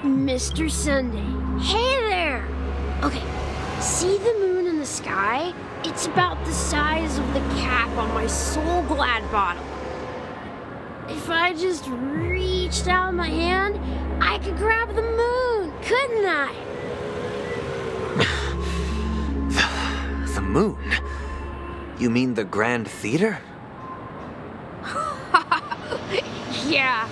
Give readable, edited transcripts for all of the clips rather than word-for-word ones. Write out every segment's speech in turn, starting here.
Mr. Sunday. Hey there! Okay, see the moon in the sky? It's about the size of the cap on my Soul Glad bottle. If I just reached out my hand, I could grab the moon, couldn't I? The moon? You mean the Grand Theater? Yeah.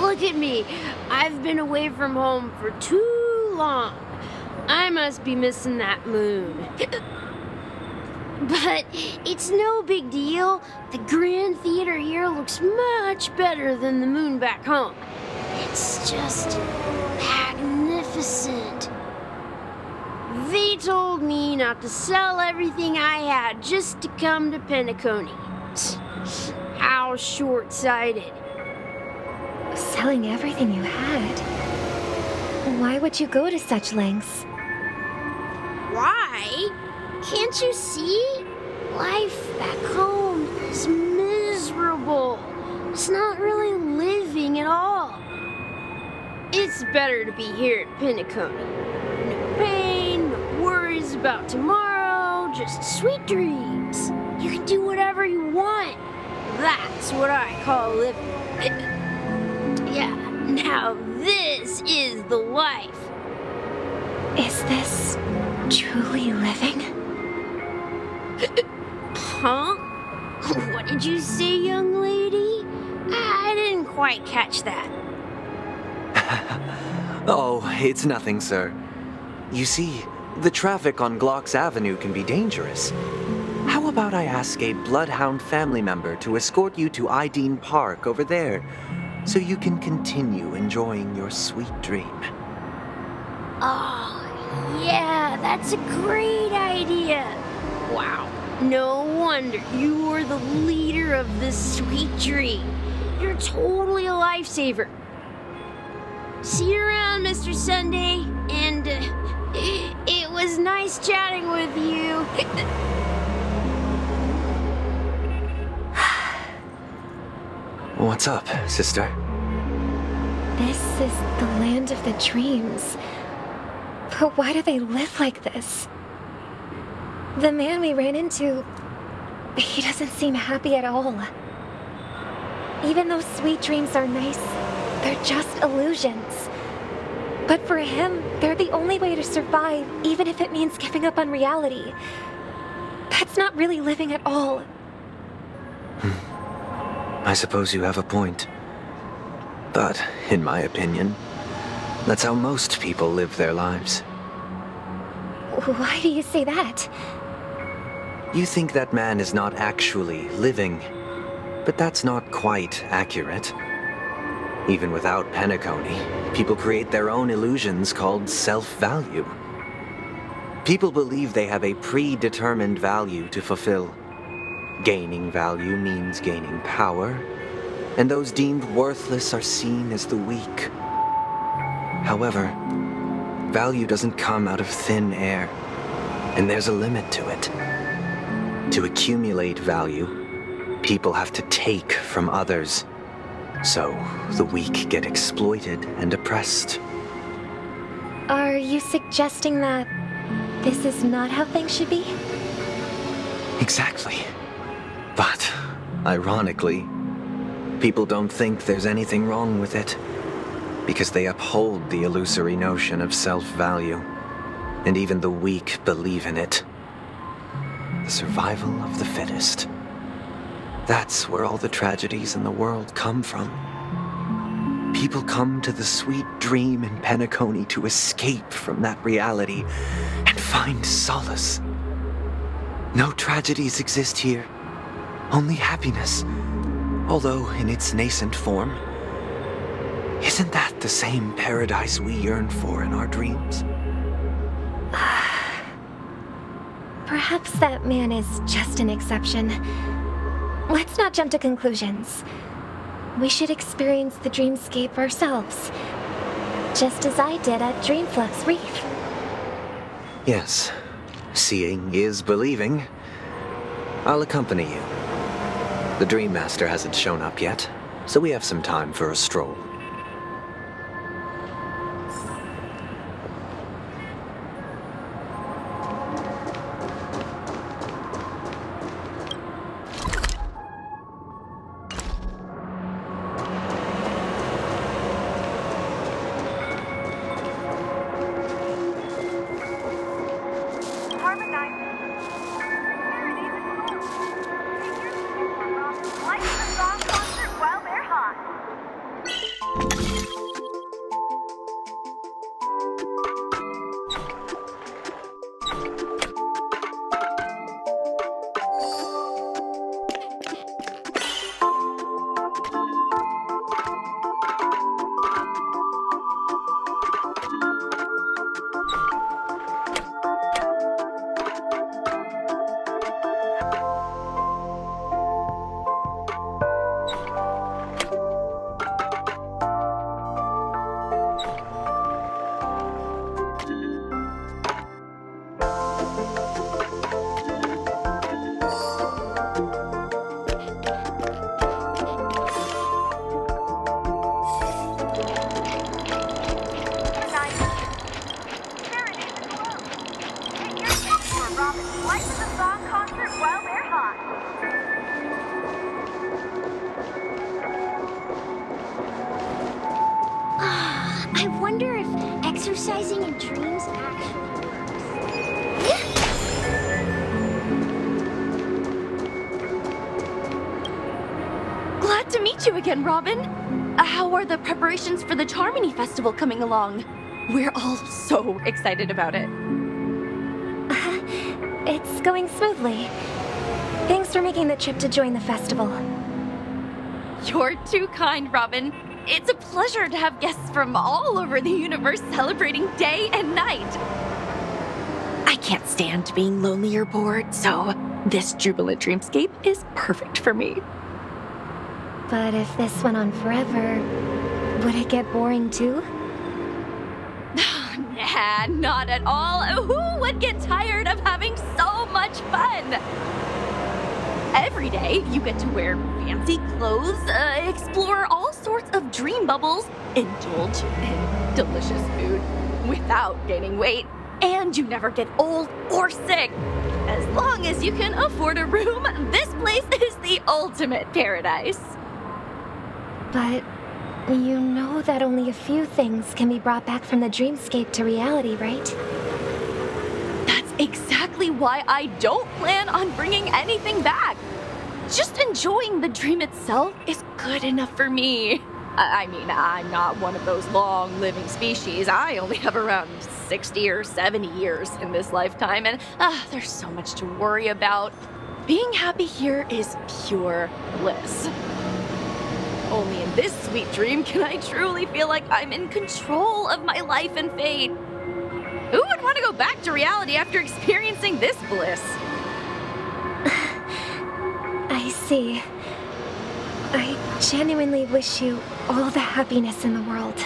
Look at me. I've been away from home for too long. I must be missing that moon. But it's no big deal. The Grand Theater here looks much better than the moon back home. It's just magnificent. They told me not to sell everything I had just to come to Penacony. How short-sighted. Selling everything you had? Why would you go to such lengths? Why? Can't you see? Life back home is miserable. It's not really living at all. It's better to be here at Penacony. No pain, no worries about tomorrow, just sweet dreams. You can do whatever you want. That's what I call living. Yeah, now this is the life. Is this truly living? Huh? What did you say, young lady? I didn't quite catch that. Oh, it's nothing, sir. You see, the traffic on Glock's Avenue can be dangerous. How about I ask a Bloodhound family member to escort you to Ideen Park over there, so you can continue enjoying your sweet dream? Oh, yeah, that's a great idea. Wow, no wonder you were the leader of this sweet dream. You're totally a lifesaver. See you around, Mr. Sunday, and it was nice chatting with you. What's up, sister? This is the land of the dreams. But why do they live like this? The man we ran into, he doesn't seem happy at all. Even though sweet dreams are nice, they're just illusions. But for him, they're the only way to survive, even if it means giving up on reality. That's not really living at all. I suppose you have a point. But, in my opinion, that's how most people live their lives. Why do you say that? You think that man is not actually living, but that's not quite accurate. Even without Penacony, people create their own illusions called self-value. People believe they have a predetermined value to fulfill. Gaining value means gaining power, and those deemed worthless are seen as the weak. However, value doesn't come out of thin air, and there's a limit to it. To accumulate value, people have to take from others. So, the weak get exploited and oppressed. Are you suggesting that this is not how things should be? Exactly. But, ironically, people don't think there's anything wrong with it, because they uphold the illusory notion of self-value, and even the weak believe in it. The survival of the fittest. That's where all the tragedies in the world come from. People come to the sweet dream in Penacony to escape from that reality and find solace. No tragedies exist here, only happiness, although in its nascent form. Isn't that the same paradise we yearn for in our dreams? Perhaps that man is just an exception. Let's not jump to conclusions. We should experience the dreamscape ourselves, just as I did at Dreamflux Reef. Yes, seeing is believing. I'll accompany you. The Dream Master hasn't shown up yet, so we have some time for a stroll. stargazing in dreams actually works. Glad to meet you again, Robin. How are the preparations for the Charmony Festival coming along? We're all so excited about it. It's going smoothly. Thanks for making the trip to join the festival. You're too kind, Robin. It's a pleasure to have guests from all over the universe celebrating day and night. I can't stand being lonely or bored, so this jubilant dreamscape is perfect for me. But if this went on forever, would it get boring too? Nah, not at all. Who would get tired of having so much fun? Every day, you get to wear fancy clothes, explore all sorts of dream bubbles, indulge in delicious food without gaining weight, and you never get old or sick. As long as you can afford a room, this place is the ultimate paradise. But you know that only a few things can be brought back from the dreamscape to reality, right? That's exactly why I don't plan on bringing anything back. Just enjoying the dream itself is good enough for me. I mean, I'm not one of those long-living species. I only have around 60 or 70 years in this lifetime, and there's so much to worry about. Being happy here is pure bliss. Only in this sweet dream can I truly feel like I'm in control of my life and fate. Who would want to go back to reality after experiencing this bliss? I see. I genuinely wish you all the happiness in the world.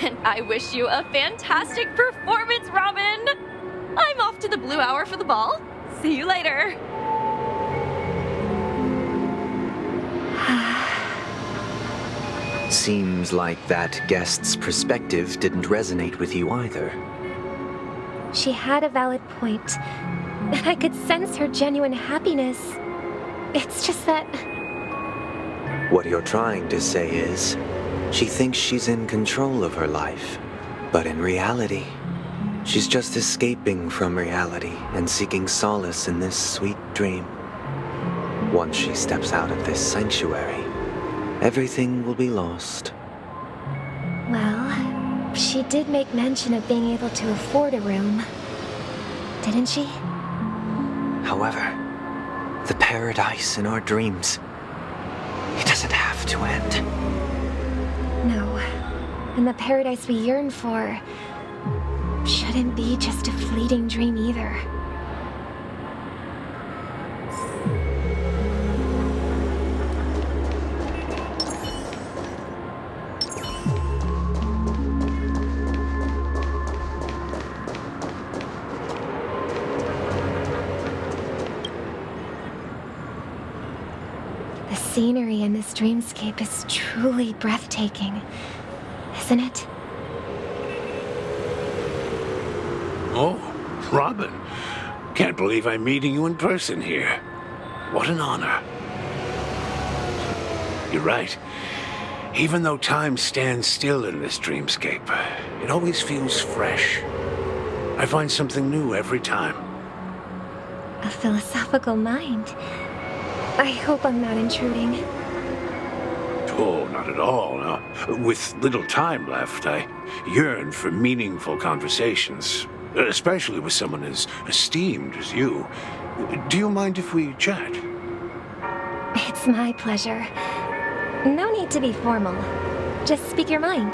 And I wish you a fantastic performance, Robin! I'm off to the Blue Hour for the ball. See you later. Seems like that guest's perspective didn't resonate with you either. She had a valid point, and I could sense her genuine happiness. It's just that... What you're trying to say is, she thinks she's in control of her life. But in reality, she's just escaping from reality and seeking solace in this sweet dream. Once she steps out of this sanctuary, everything will be lost. Well, she did make mention of being able to afford a room, didn't she? However, the paradise in our dreams, it doesn't have to end. No, and the paradise we yearn for shouldn't be just a fleeting dream either. The scenery in this dreamscape is truly breathtaking, isn't it? Oh, Robin. Can't believe I'm meeting you in person here. What an honor. You're right. Even though time stands still in this dreamscape, it always feels fresh. I find something new every time. A philosophical mind. I hope I'm not intruding. Oh, not at all. No. With little time left, I yearn for meaningful conversations, especially with someone as esteemed as you. Do you mind if we chat? It's my pleasure. No need to be formal. Just speak your mind.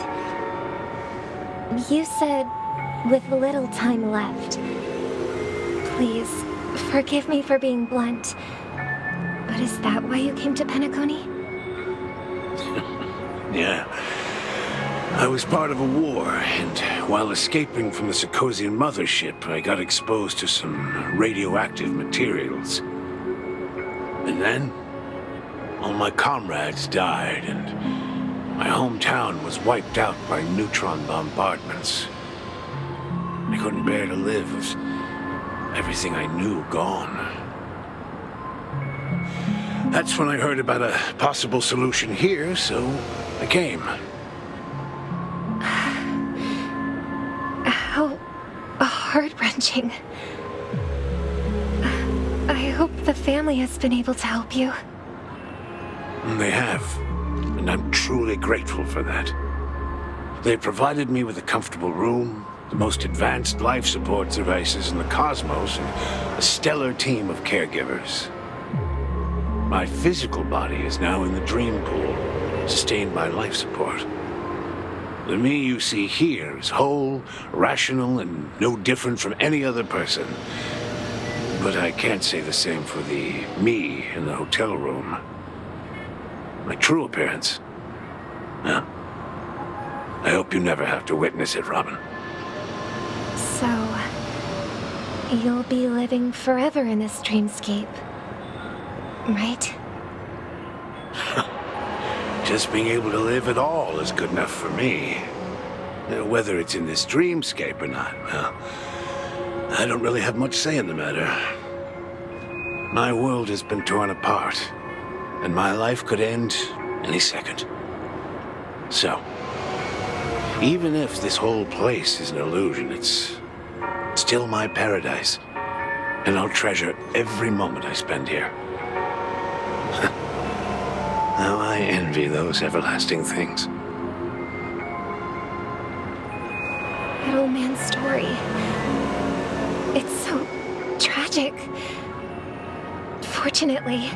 You said, with little time left. Please, forgive me for being blunt. But is that why you came to Penacony? Yeah. I was part of a war, and while escaping from the Sarkosian mothership, I got exposed to some radioactive materials. And then, all my comrades died, and my hometown was wiped out by neutron bombardments. I couldn't bear to live with everything I knew gone. That's when I heard about a possible solution here, so I came. challenging. I hope the family has been able to help you. They have, and I'm truly grateful for that. They provided me with a comfortable room, the most advanced life support devices in the cosmos, and a stellar team of caregivers. My physical body is now in the dream pool, sustained by life support. The me you see here is whole, rational, and no different from any other person. But I can't say the same for the me in the hotel room. My true appearance? Well, I hope you never have to witness it, Robin. So, you'll be living forever in this dreamscape, right? Just being able to live at all is good enough for me. Whether it's in this dreamscape or not, well, I don't really have much say in the matter. My world has been torn apart, and my life could end any second. So, even if this whole place is an illusion, it's still my paradise, and I'll treasure every moment I spend here. How I envy those everlasting things. That old man's story. It's so tragic. Fortunately,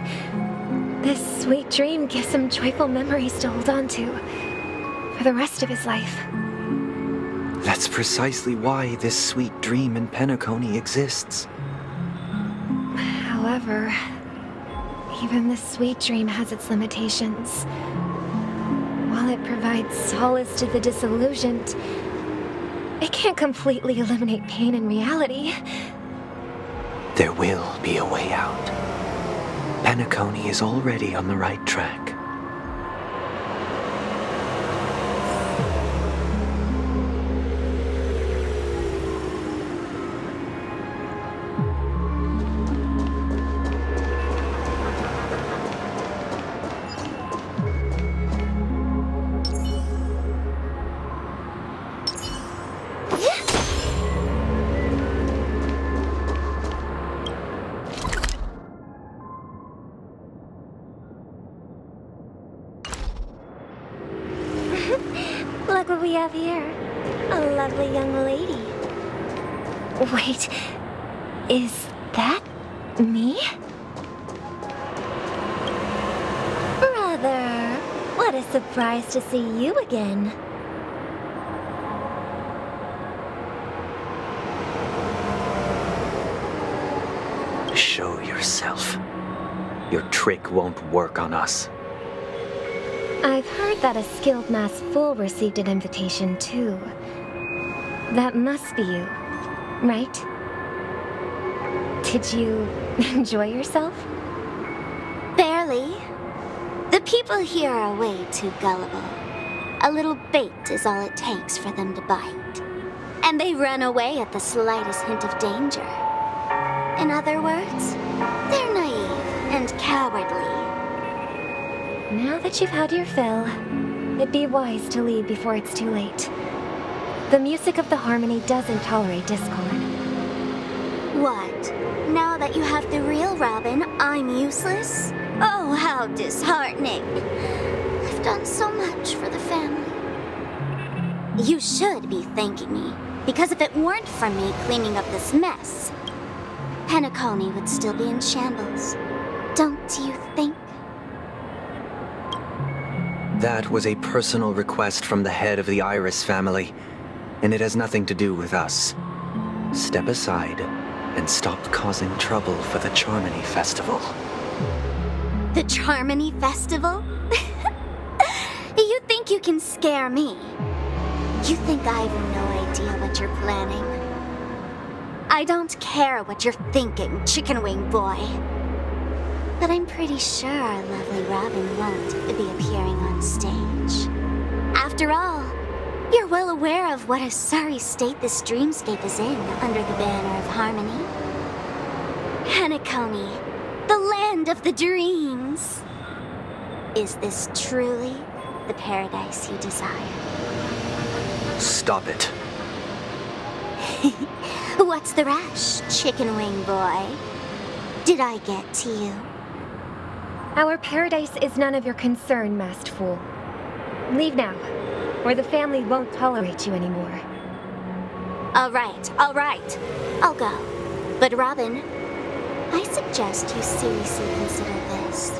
this sweet dream gives him joyful memories to hold on to for the rest of his life. That's precisely why this sweet dream in Penacony exists. However, even this sweet dream has its limitations. While it provides solace to the disillusioned, it can't completely eliminate pain in reality. There will be a way out. Penacony is already on the right track. Look what we have here. A lovely young lady. Wait, is that me? Brother, what a surprise to see you again. Show yourself. Your trick won't work on us. I've heard that a skilled masked fool received an invitation, too. That must be you, right? Did you enjoy yourself? Barely. The people here are way too gullible. A little bait is all it takes for them to bite. And they run away at the slightest hint of danger. In other words, they're naive and cowardly. Now that you've had your fill, it'd be wise to leave before it's too late. The music of the harmony doesn't tolerate discord. What? Now that you have the real Robin, I'm useless? Oh, how disheartening. I've done so much for the family. You should be thanking me, because if it weren't for me cleaning up this mess, Penacony would still be in shambles. Don't you think? That was a personal request from the head of the Iris family, and it has nothing to do with us. Step aside and stop causing trouble for the Charmony Festival. The Charmony Festival? You think you can scare me? You think I have no idea what you're planning? I don't care what you're thinking, chicken wing boy. But I'm pretty sure our lovely Robin won't be appearing on stage. After all, you're well aware of what a sorry state this dreamscape is in under the banner of harmony. Penacony, the land of the dreams. Is this truly the paradise you desire? Stop it. What's the rush, chicken wing boy? Did I get to you? Our paradise is none of your concern, masked fool. Leave now, or the family won't tolerate you anymore. All right. I'll go. But Robin, I suggest you seriously consider this.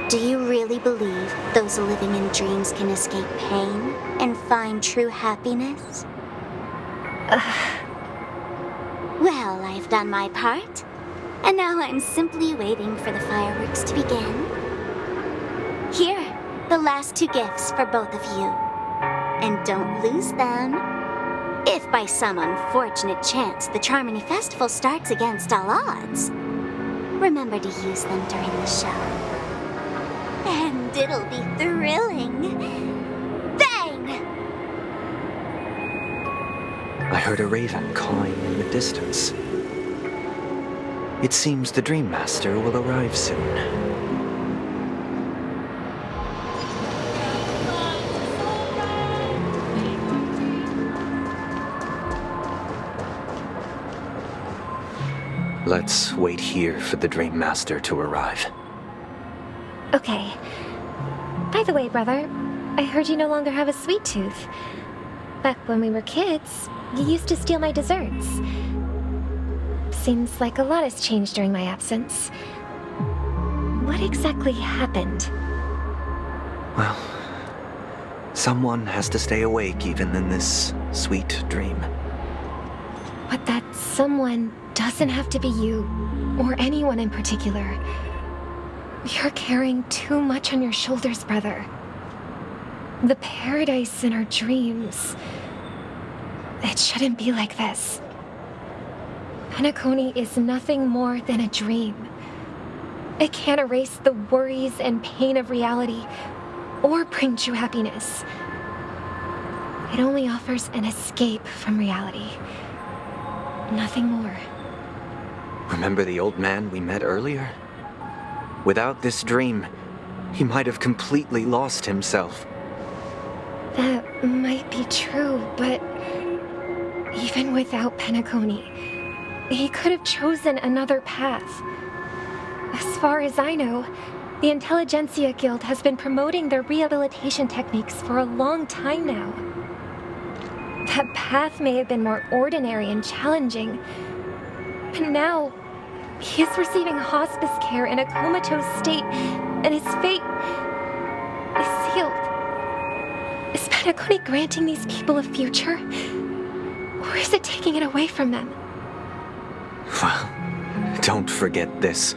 Do you really believe those living in dreams can escape pain and find true happiness? Well, I've done my part, and now I'm simply waiting for the fireworks to begin. Here, the last 2 gifts for both of you. And don't lose them. If by some unfortunate chance the Charmony Festival starts against all odds, remember to use them during the show. And it'll be thrilling. Bang! I heard a raven cawing in the distance. It seems the Dream Master will arrive soon. Let's wait here for the Dream Master to arrive. Okay. By the way, brother, I heard you no longer have a sweet tooth. Back when we were kids, you used to steal my desserts. Seems like a lot has changed during my absence. What exactly happened? Well, someone has to stay awake even in this sweet dream. But that someone doesn't have to be you, or anyone in particular. You're carrying too much on your shoulders, brother. The paradise in our dreams. It shouldn't be like this. Penacony is nothing more than a dream. It can't erase the worries and pain of reality, or bring true happiness. It only offers an escape from reality. Nothing more. Remember the old man we met earlier? Without this dream, he might have completely lost himself. That might be true, but even without Penacony, he could have chosen another path. As far as I know, the Intelligentsia Guild has been promoting their rehabilitation techniques for a long time now. That path may have been more ordinary and challenging, but now he is receiving hospice care in a comatose state, and his fate is sealed. Is Penacony granting these people a future? Or is it taking it away from them? Well, don't forget this.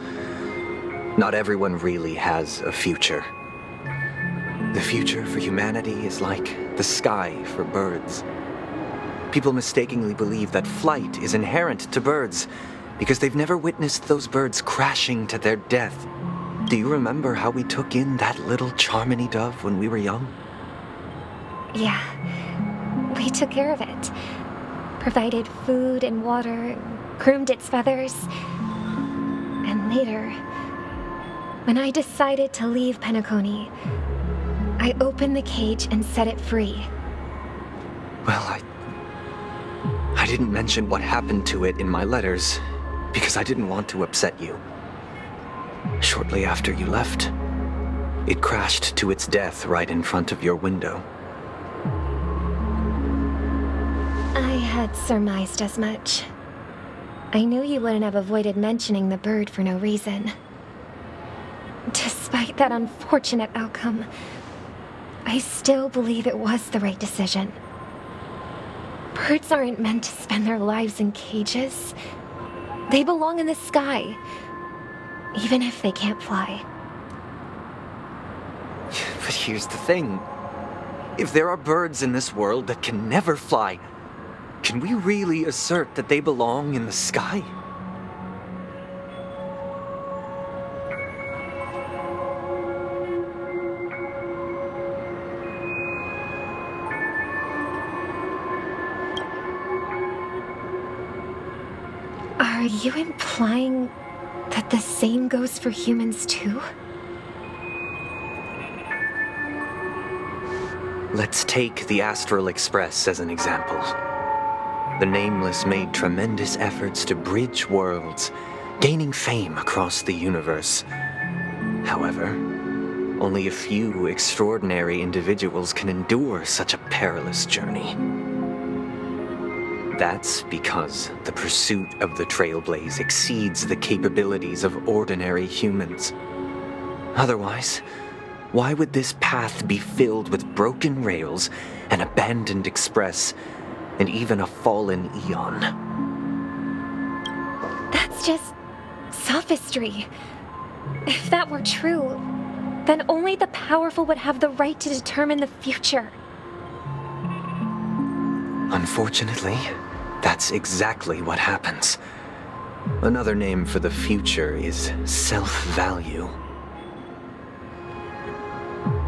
Not everyone really has a future. The future for humanity is like the sky for birds. People mistakenly believe that flight is inherent to birds because they've never witnessed those birds crashing to their death. Do you remember how we took in that little Charmony dove when we were young? Yeah, we took care of it. Provided food and water, groomed its feathers. And later, when I decided to leave Penacony, I opened the cage and set it free. Well, I didn't mention what happened to it in my letters because I didn't want to upset you. Shortly after you left, it crashed to its death right in front of your window. I had surmised as much. I knew you wouldn't have avoided mentioning the bird for no reason. Despite that unfortunate outcome, I still believe it was the right decision. Birds aren't meant to spend their lives in cages. They belong in the sky, even if they can't fly. But here's the thing. If there are birds in this world that can never fly, can we really assert that they belong in the sky? Are you implying that the same goes for humans too? Let's take the Astral Express as an example. The Nameless made tremendous efforts to bridge worlds, gaining fame across the universe. However, only a few extraordinary individuals can endure such a perilous journey. That's because the pursuit of the Trailblaze exceeds the capabilities of ordinary humans. Otherwise, why would this path be filled with broken rails, an abandoned express, and even a fallen Eon? That's just sophistry. If that were true, then only the powerful would have the right to determine the future. Unfortunately, that's exactly what happens. Another name for the future is self-value.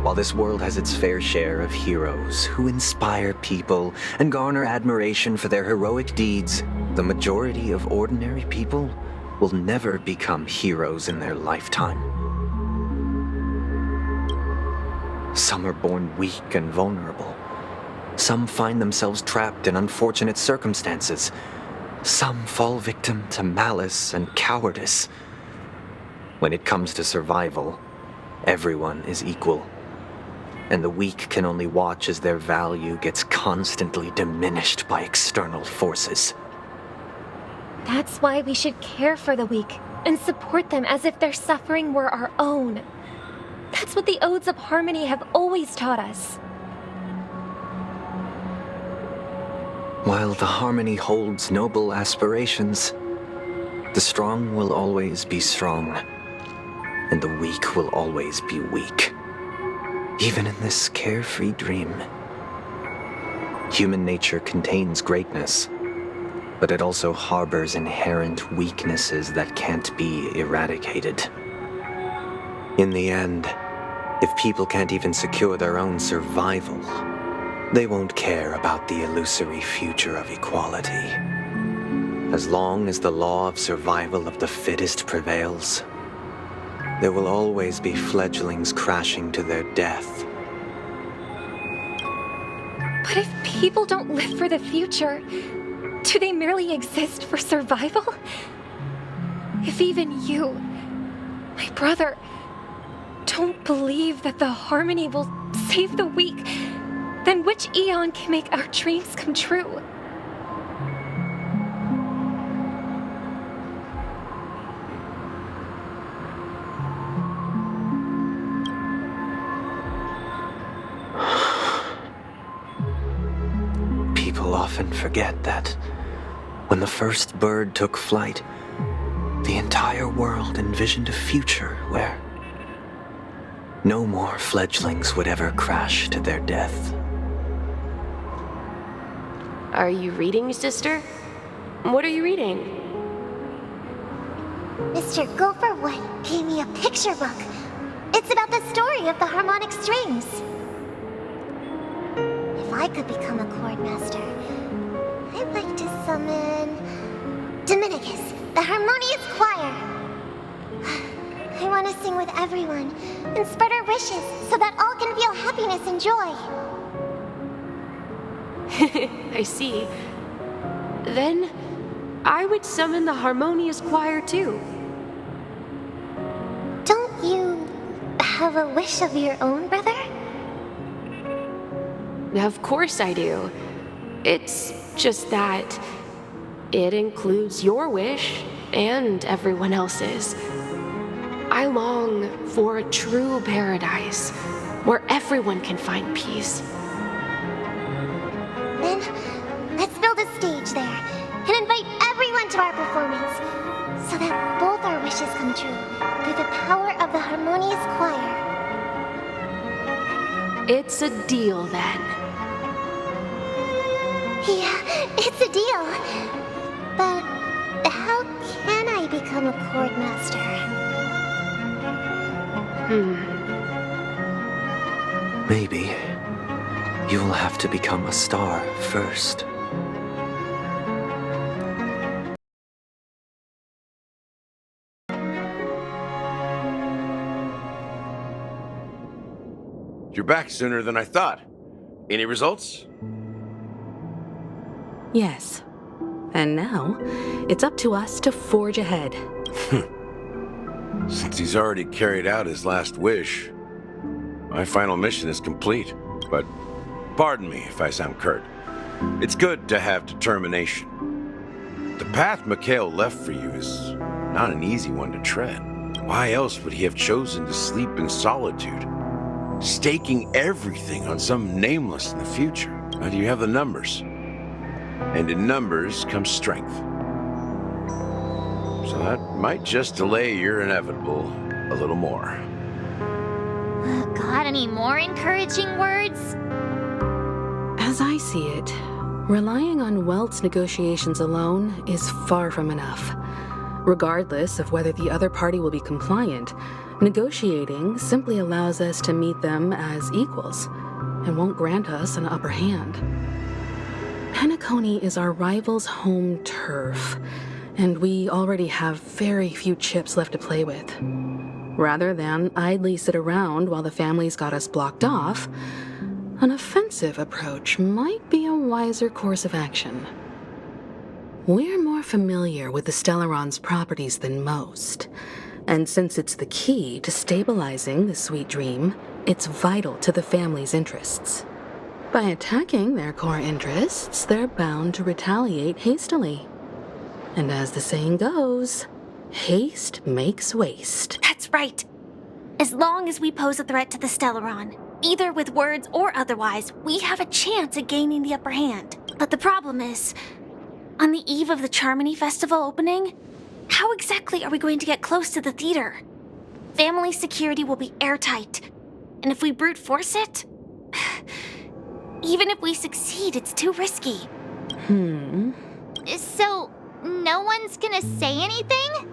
While this world has its fair share of heroes who inspire people and garner admiration for their heroic deeds, the majority of ordinary people will never become heroes in their lifetime. Some are born weak and vulnerable. Some find themselves trapped in unfortunate circumstances. Some fall victim to malice and cowardice. When it comes to survival, everyone is equal. And the weak can only watch as their value gets constantly diminished by external forces. That's why we should care for the weak and support them as if their suffering were our own. That's what the Odes of Harmony have always taught us. While the Harmony holds noble aspirations, the strong will always be strong, and the weak will always be weak. Even in this carefree dream, human nature contains greatness, but it also harbors inherent weaknesses that can't be eradicated. In the end, if people can't even secure their own survival, they won't care about the illusory future of equality. As long as the law of survival of the fittest prevails, there will always be fledglings crashing to their death. But if people don't live for the future, do they merely exist for survival? If even you, my brother, don't believe that the Harmony will save the weak, then which Eon can make our dreams come true? People often forget that when the first bird took flight, the entire world envisioned a future where no more fledglings would ever crash to their death. Are you reading, sister? What are you reading? Mr. Gopherwood gave me a picture book. It's about the story of the harmonic strings. If I could become a chord master, I'd like to summon Dominicus, the harmonious choir. I want to sing with everyone and spread our wishes so that all can feel happiness and joy. I see. Then, I would summon the harmonious choir too. Don't you have a wish of your own, brother? Of course I do. It's just that it includes your wish and everyone else's. I long for a true paradise where everyone can find peace. Then, let's build a stage there and invite everyone to our performance so that both our wishes come true through the power of the harmonious choir. It's a deal then. Yeah, it's a deal. But how can I become a chord master? Maybe you'll have to become a star first. You're back sooner than I thought. Any results? Yes, And now, it's up to us to forge ahead. Since he's already carried out his last wish, my final mission is complete. But pardon me if I sound curt. It's good to have determination. The path Mikhail left for you is not an easy one to tread. Why else would he have chosen to sleep in solitude, staking everything on some nameless in the future? But you have the numbers. And in numbers comes strength. So that might just delay your inevitable a little more. Got any more encouraging words? As I see it, relying on Welt's negotiations alone is far from enough. Regardless of whether the other party will be compliant, negotiating simply allows us to meet them as equals and won't grant us an upper hand. Penacony is our rival's home turf, and we already have very few chips left to play with. Rather than idly sit around while the family's got us blocked off, an offensive approach might be a wiser course of action. We're more familiar with the Stellaron's properties than most, and since it's the key to stabilizing the sweet dream, it's vital to the family's interests. By attacking their core interests, they're bound to retaliate hastily. And as the saying goes, haste makes waste. That's right. As long as we pose a threat to the Stellaron, either with words or otherwise, we have a chance at gaining the upper hand. But the problem is, on the eve of the Charmony Festival opening, how exactly are we going to get close to the theater? Family security will be airtight, and if we brute force it, even if we succeed, it's too risky. So, no one's gonna say anything?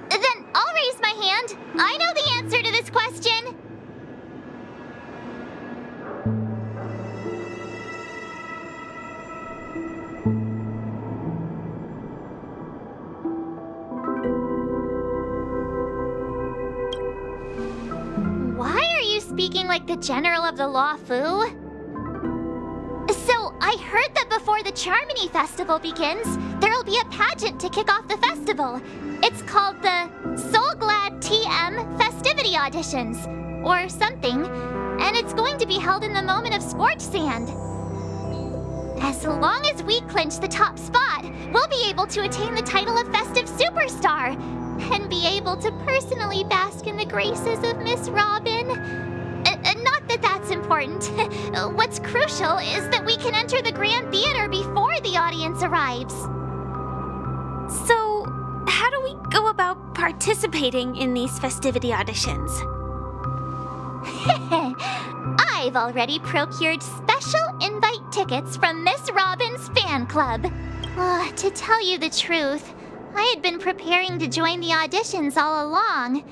Then I'll raise my hand. I know the answer to this question. Why are you speaking like the General of the Law Fu? So, I heard that before the Charmony Festival begins, there'll be a pageant to kick off the festival. It's called the Soul Glad TM Festivity Auditions, or something, and it's going to be held in the moment of scorched sand. As long as we clinch the top spot, we'll be able to attain the title of Festive Superstar, and be able to personally bask in the graces of Miss Robin. Not that that's important. What's crucial is that we can enter the Grand Theater before the audience arrives. So, how do we go about participating in these festivity auditions? I've already procured special invite tickets from Miss Robin's fan club. To tell you the truth, I had been preparing to join the auditions all along.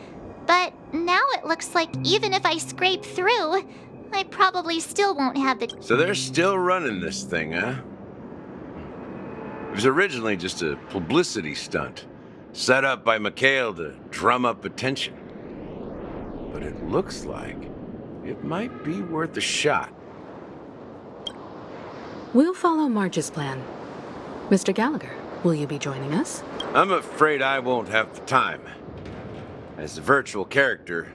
But now it looks like even if I scrape through, I probably still won't have the... So they're still running this thing, huh? It was originally just a publicity stunt, set up by Mikhail to drum up attention. But it looks like it might be worth a shot. We'll follow Marge's plan. Mr. Gallagher, will you be joining us? I'm afraid I won't have the time. As a virtual character,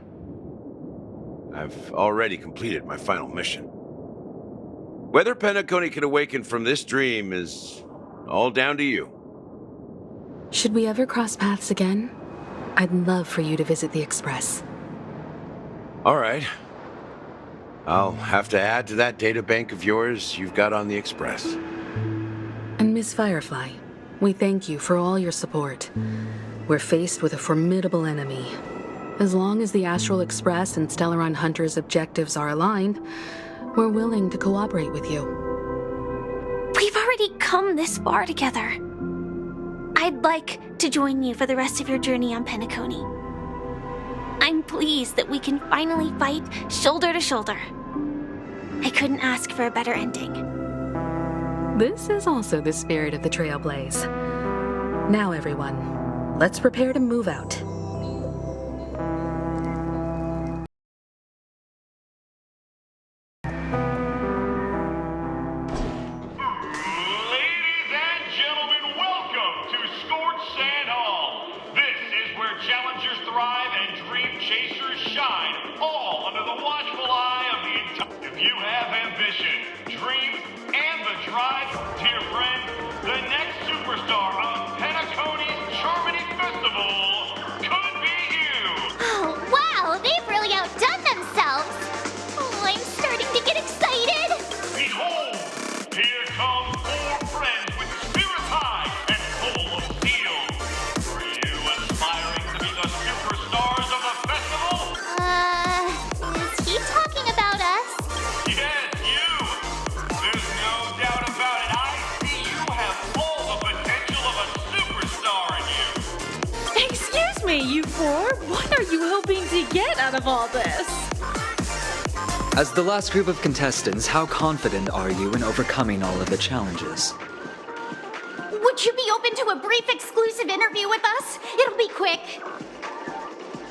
I've already completed my final mission. Whether Penacony can awaken from this dream is all down to you. Should we ever cross paths again? I'd love for you to visit the Express. All right. I'll have to add to that databank of yours you've got on the Express. And Miss Firefly, we thank you for all your support. We're faced with a formidable enemy. As long as the Astral Express and Stellaron Hunter's objectives are aligned, we're willing to cooperate with you. We've already come this far together. I'd like to join you for the rest of your journey on Penacony. I'm pleased that we can finally fight shoulder to shoulder. I couldn't ask for a better ending. This is also the spirit of the Trailblaze. Now, everyone, let's prepare to move out. Ladies and gentlemen, the watchful eye of the entire... If you have ambition, dreams, and the drive, dear friend, the next superstar of Penacony's Charmony Festival could be you! Oh, wow, they've really outdone themselves. Oh, I'm starting to get excited. Behold, here come 4 friends with spirits high and full of steel. Are you aspiring to be the superstars of the festival? Is he talking about us? Yes, you! There's no doubt about it. I see you have all the potential of a superstar in you. Excuse me, you 4. What are you hoping to get out of all this? As the last group of contestants, how confident are you in overcoming all of the challenges? Would you be open to a brief exclusive interview with us? It'll be quick.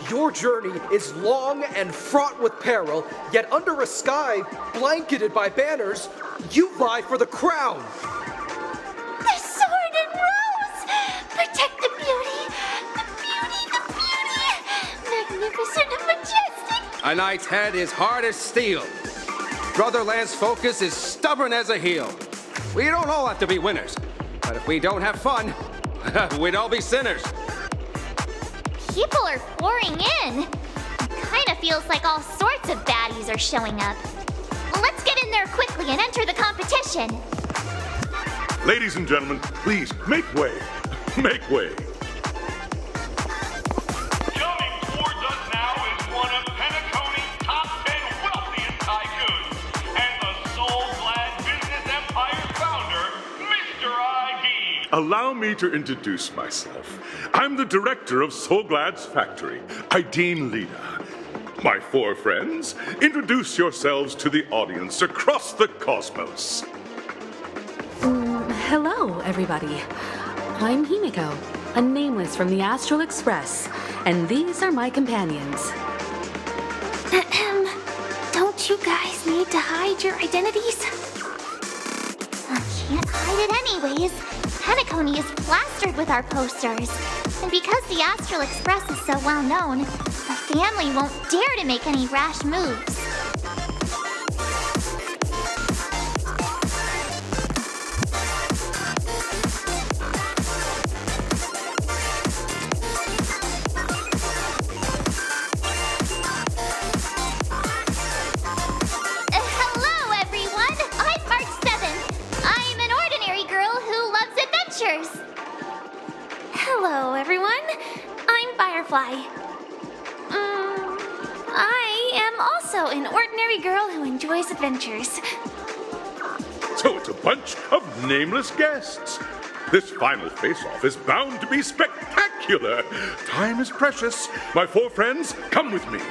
Your journey is long and fraught with peril, yet under a sky blanketed by banners, you vie for the crown. The sword and rose! Protect the beauty! The beauty, the beauty! Magnificent and majestic! A knight's head is hard as steel. Brother Lance's focus is stubborn as a heel. We don't all have to be winners, but if we don't have fun, we'd all be sinners. People are pouring in. It kind of feels like all sorts of baddies are showing up. Let's get in there quickly and enter the competition. Ladies and gentlemen, please make way. Make way. Coming towards us now is one of Penacony's top 10 wealthiest tycoons and the soul-glad business empire's founder, Mr. ID. Allow me to introduce myself. I'm the director of Soulglad's factory, Ideen Leda. My 4 friends, introduce yourselves to the audience across the cosmos. Hello, everybody. I'm Himiko, a nameless from the Astral Express, and these are my companions. Don't you guys need to hide your identities? I can't hide it anyways. Penacony is plastered with our posters. And because the Astral Express is so well known, the family won't dare to make any rash moves. Hello, everyone! I'm March 7th. I'm an ordinary girl who loves adventures. Hello, everyone. I'm Firefly. I am also an ordinary girl who enjoys adventures. So it's a bunch of nameless guests. This final face-off is bound to be spectacular. Time is precious. My 4 friends, come with me.